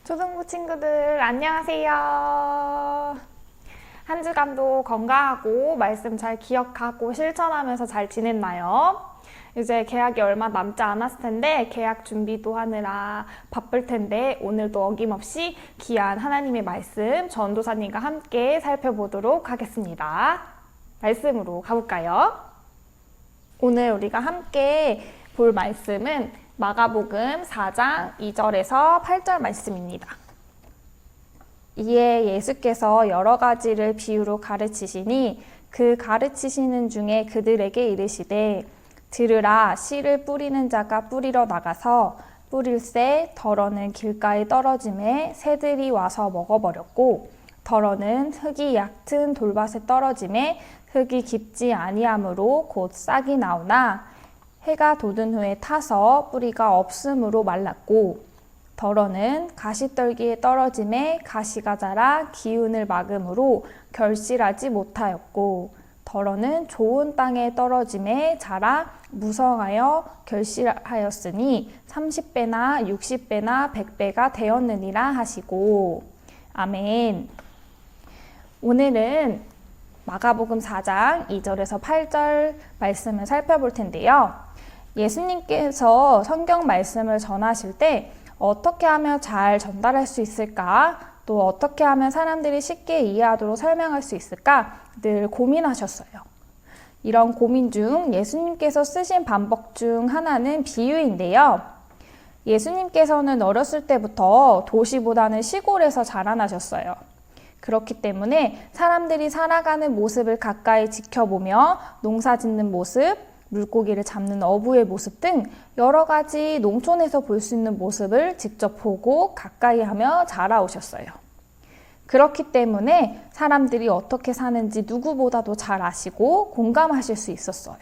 초등부 친구들 안녕하세요. 한 주간도 건강하고 말씀 잘 기억하고 실천하면서 잘 지냈나요? 이제 개학이 얼마 남지 않았을 텐데 개학 준비도 하느라 바쁠 텐데 오늘도 어김없이 귀한 하나님의 말씀 전도사님과 함께 살펴보도록 하겠습니다. 말씀으로 가볼까요? 오늘 우리가 함께 볼 말씀은 마가복음 4장 2절에서 8절 말씀입니다. 이에 예수께서 여러 가지를 비유로 가르치시니 그 가르치시는 중에 그들에게 이르시되 들으라 씨를 뿌리는 자가 뿌리러 나가서 뿌릴새 덜어는 길가에 떨어짐에 새들이 와서 먹어버렸고 덜어는 흙이 얕은 돌밭에 떨어짐에 흙이 깊지 아니하므로 곧 싹이 나오나 해가 돋은 후에 타서 뿌리가 없음으로 말랐고 덜어는 가시떨기에 떨어짐에 가시가 자라 기운을 막음으로 결실하지 못하였고 덜어는 좋은 땅에 떨어짐에 자라 무성하여 결실하였으니 30배나 60배나 100배가 되었느니라 하시고 아멘. 오늘은 마가복음 4장 2절에서 8절 말씀을 살펴볼 텐데요. 예수님께서 성경 말씀을 전하실 때 어떻게 하면 잘 전달할 수 있을까? 또 어떻게 하면 사람들이 쉽게 이해하도록 설명할 수 있을까? 늘 고민하셨어요. 이런 고민 중 예수님께서 쓰신 방법 중 하나는 비유인데요. 예수님께서는 어렸을 때부터 도시보다는 시골에서 자라나셨어요. 그렇기 때문에 사람들이 살아가는 모습을 가까이 지켜보며 농사 짓는 모습, 물고기를 잡는 어부의 모습 등 여러 가지 농촌에서 볼 수 있는 모습을 직접 보고 가까이 하며 자라오셨어요. 그렇기 때문에 사람들이 어떻게 사는지 누구보다도 잘 아시고 공감하실 수 있었어요.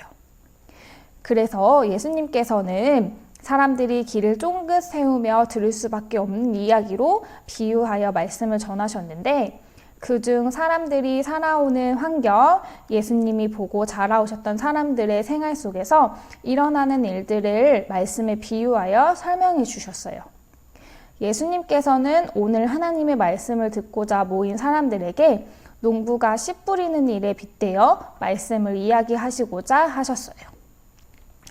그래서 예수님께서는 사람들이 귀를 쫑긋 세우며 들을 수밖에 없는 이야기로 비유하여 말씀을 전하셨는데 그중 사람들이 살아오는 환경, 예수님이 보고 자라오셨던 사람들의 생활 속에서 일어나는 일들을 말씀에 비유하여 설명해 주셨어요. 예수님께서는 오늘 하나님의 말씀을 듣고자 모인 사람들에게 농부가 씨 뿌리는 일에 빗대어 말씀을 이야기하시고자 하셨어요.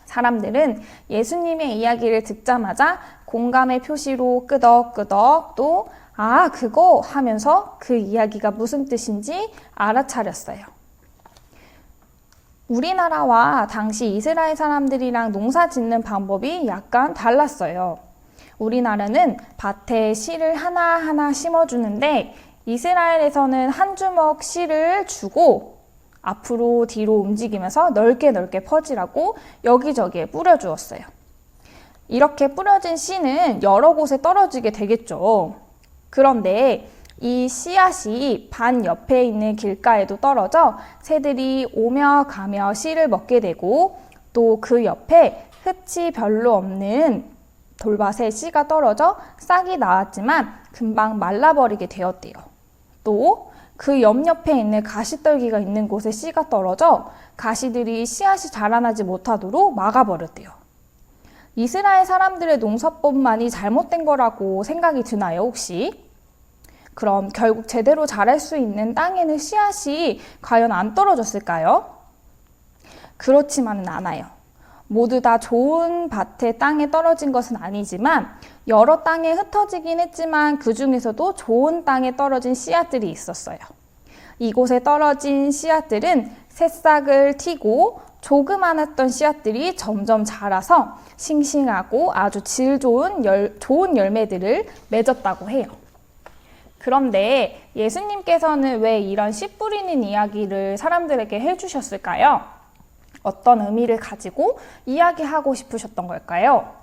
사람들은 예수님의 이야기를 듣자마자 공감의 표시로 끄덕끄덕 또 아, 그거 하면서 그 이야기가 무슨 뜻인지 알아차렸어요. 우리나라와 당시 이스라엘 사람들이랑 농사 짓는 방법이 약간 달랐어요. 우리나라는 밭에 씨를 하나하나 심어주는데 이스라엘에서는 한 주먹 씨를 주고 앞으로 뒤로 움직이면서 넓게 퍼지라고 여기저기에 뿌려주었어요. 이렇게 뿌려진 씨는 여러 곳에 떨어지게 되겠죠. 그런데 이 씨앗이 반 옆에 있는 길가에도 떨어져 새들이 오며 가며 씨를 먹게 되고 또 그 옆에 흙이 별로 없는 돌밭에 씨가 떨어져 싹이 나왔지만 금방 말라버리게 되었대요. 또 그 옆에 있는 가시떨기가 있는 곳에 씨가 떨어져 가시들이 씨앗이 자라나지 못하도록 막아버렸대요. 이스라엘 사람들의 농사법만이 잘못된 거라고 생각이 드나요, 혹시? 그럼 결국 제대로 자랄 수 있는 땅에는 씨앗이 과연 안 떨어졌을까요? 그렇지만은 않아요. 모두 다 좋은 밭의 땅에 떨어진 것은 아니지만 여러 땅에 흩어지긴 했지만 그 중에서도 좋은 땅에 떨어진 씨앗들이 있었어요. 이곳에 떨어진 씨앗들은 새싹을 틔고 조그만했던 씨앗들이 점점 자라서 싱싱하고 아주 질 좋은 열매들을 맺었다고 해요. 그런데 예수님께서는 왜 이런 씨 뿌리는 이야기를 사람들에게 해주셨을까요? 어떤 의미를 가지고 이야기하고 싶으셨던 걸까요?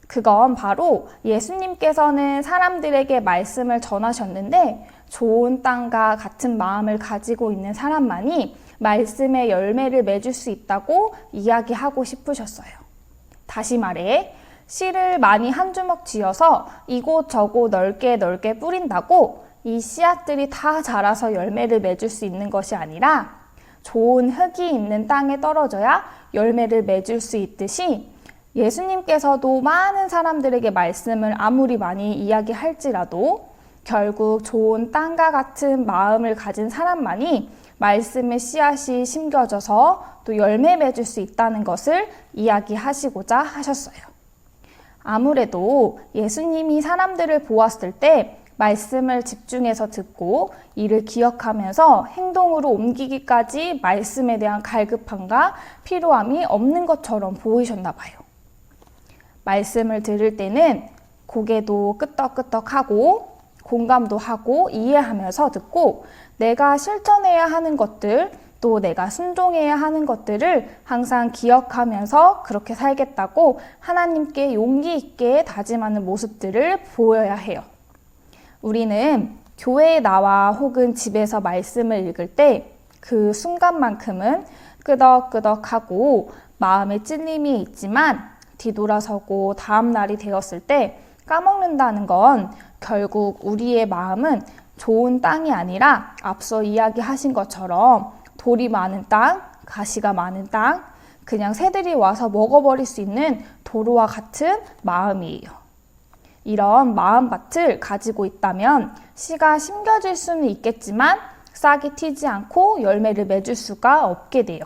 그건 바로 예수님께서는 사람들에게 말씀을 전하셨는데 좋은 땅과 같은 마음을 가지고 있는 사람만이 말씀의 열매를 맺을 수 있다고 이야기하고 싶으셨어요. 다시 말해 씨를 많이 한 주먹 쥐어서 이곳저곳 넓게 뿌린다고 이 씨앗들이 다 자라서 열매를 맺을 수 있는 것이 아니라 좋은 흙이 있는 땅에 떨어져야 열매를 맺을 수 있듯이 예수님께서도 많은 사람들에게 말씀을 아무리 많이 이야기할지라도 결국 좋은 땅과 같은 마음을 가진 사람만이 말씀의 씨앗이 심겨져서 또 열매 맺을 수 있다는 것을 이야기하시고자 하셨어요. 아무래도 예수님이 사람들을 보았을 때 말씀을 집중해서 듣고 이를 기억하면서 행동으로 옮기기까지 말씀에 대한 갈급함과 필요함이 없는 것처럼 보이셨나 봐요. 말씀을 들을 때는 고개도 끄덕끄덕하고 공감도 하고 이해하면서 듣고 내가 실천해야 하는 것들 또 내가 순종해야 하는 것들을 항상 기억하면서 그렇게 살겠다고 하나님께 용기 있게 다짐하는 모습들을 보여야 해요. 우리는 교회에 나와 혹은 집에서 말씀을 읽을 때 그 순간만큼은 끄덕끄덕하고 마음에 찔림이 있지만 뒤돌아서고 다음 날이 되었을 때 까먹는다는 건 결국 우리의 마음은 좋은 땅이 아니라 앞서 이야기하신 것처럼 돌이 많은 땅, 가시가 많은 땅, 그냥 새들이 와서 먹어버릴 수 있는 도로와 같은 마음이에요. 이런 마음밭을 가지고 있다면 씨가 심겨질 수는 있겠지만 싹이 튀지 않고 열매를 맺을 수가 없게 돼요.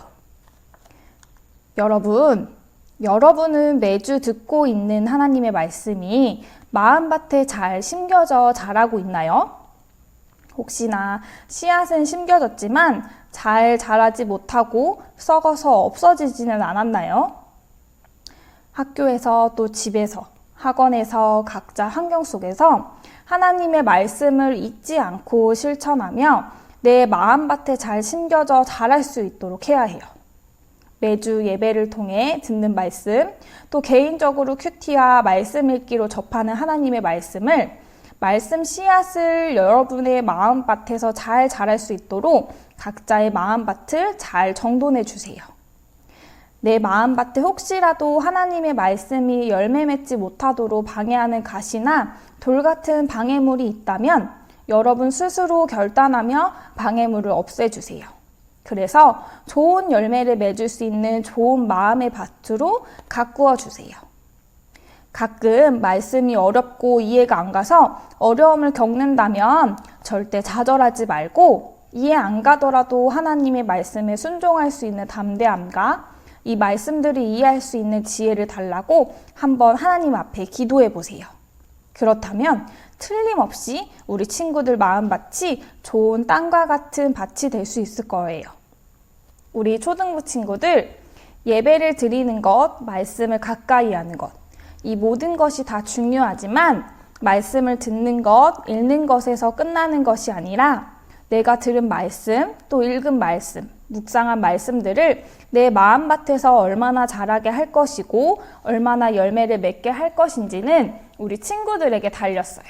여러분은 매주 듣고 있는 하나님의 말씀이 마음밭에 잘 심겨져 자라고 있나요? 혹시나 씨앗은 심겨졌지만 잘 자라지 못하고 썩어서 없어지지는 않았나요? 학교에서 또 집에서 학원에서 각자 환경 속에서 하나님의 말씀을 잊지 않고 실천하며 내 마음밭에 잘 심겨져 자랄 수 있도록 해야 해요. 매주 예배를 통해 듣는 말씀, 또 개인적으로 큐티와 말씀 읽기로 접하는 하나님의 말씀을 말씀 씨앗을 여러분의 마음밭에서 잘 자랄 수 있도록 각자의 마음밭을 잘 정돈해 주세요. 내 마음밭에 혹시라도 하나님의 말씀이 열매 맺지 못하도록 방해하는 가시나 돌 같은 방해물이 있다면 여러분 스스로 결단하며 방해물을 없애주세요. 그래서 좋은 열매를 맺을 수 있는 좋은 마음의 밭으로 가꾸어 주세요. 가끔 말씀이 어렵고 이해가 안 가서 어려움을 겪는다면 절대 좌절하지 말고 이해 안 가더라도 하나님의 말씀에 순종할 수 있는 담대함과 이 말씀들을 이해할 수 있는 지혜를 달라고 한번 하나님 앞에 기도해 보세요. 그렇다면 틀림없이 우리 친구들 마음밭이 좋은 땅과 같은 밭이 될 수 있을 거예요. 우리 초등부 친구들, 예배를 드리는 것, 말씀을 가까이 하는 것, 이 모든 것이 다 중요하지만 말씀을 듣는 것, 읽는 것에서 끝나는 것이 아니라 내가 들은 말씀, 또 읽은 말씀, 묵상한 말씀들을 내 마음밭에서 얼마나 자라게 할 것이고 얼마나 열매를 맺게 할 것인지는 우리 친구들에게 달렸어요.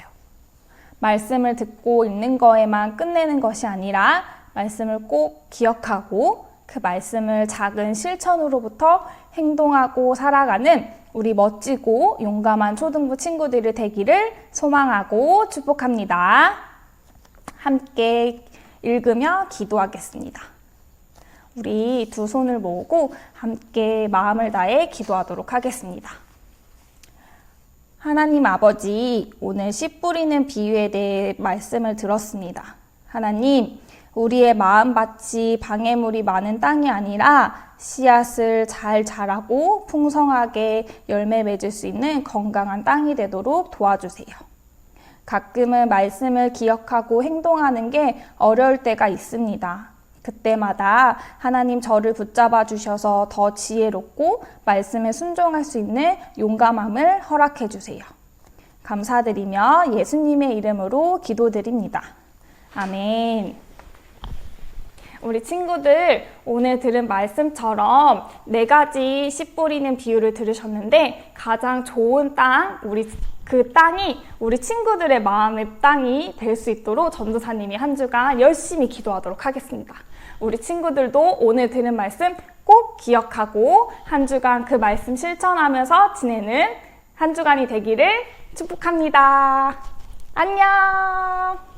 말씀을 듣고 읽는 거에만 끝내는 것이 아니라 말씀을 꼭 기억하고 그 말씀을 작은 실천으로부터 행동하고 살아가는 우리 멋지고 용감한 초등부 친구들이 되기를 소망하고 축복합니다. 함께 읽으며 기도하겠습니다. 우리 두 손을 모으고 함께 마음을 다해 기도하도록 하겠습니다. 하나님 아버지, 오늘 씨 뿌리는 비유에 대해 말씀을 들었습니다. 하나님, 우리의 마음밭이 방해물이 많은 땅이 아니라 씨앗을 잘 자라고 풍성하게 열매 맺을 수 있는 건강한 땅이 되도록 도와주세요. 가끔은 말씀을 기억하고 행동하는 게 어려울 때가 있습니다. 그때마다 하나님 저를 붙잡아 주셔서 더 지혜롭고 말씀에 순종할 수 있는 용감함을 허락해 주세요. 감사드리며 예수님의 이름으로 기도드립니다. 아멘. 우리 친구들 오늘 들은 말씀처럼 4가지 씨 뿌리는 비유를 들으셨는데 가장 좋은 땅, 그 땅이 우리 친구들의 마음의 땅이 될 수 있도록 전도사님이 한 주간 열심히 기도하도록 하겠습니다. 우리 친구들도 오늘 들은 말씀 꼭 기억하고 한 주간 그 말씀 실천하면서 지내는 한 주간이 되기를 축복합니다. 안녕!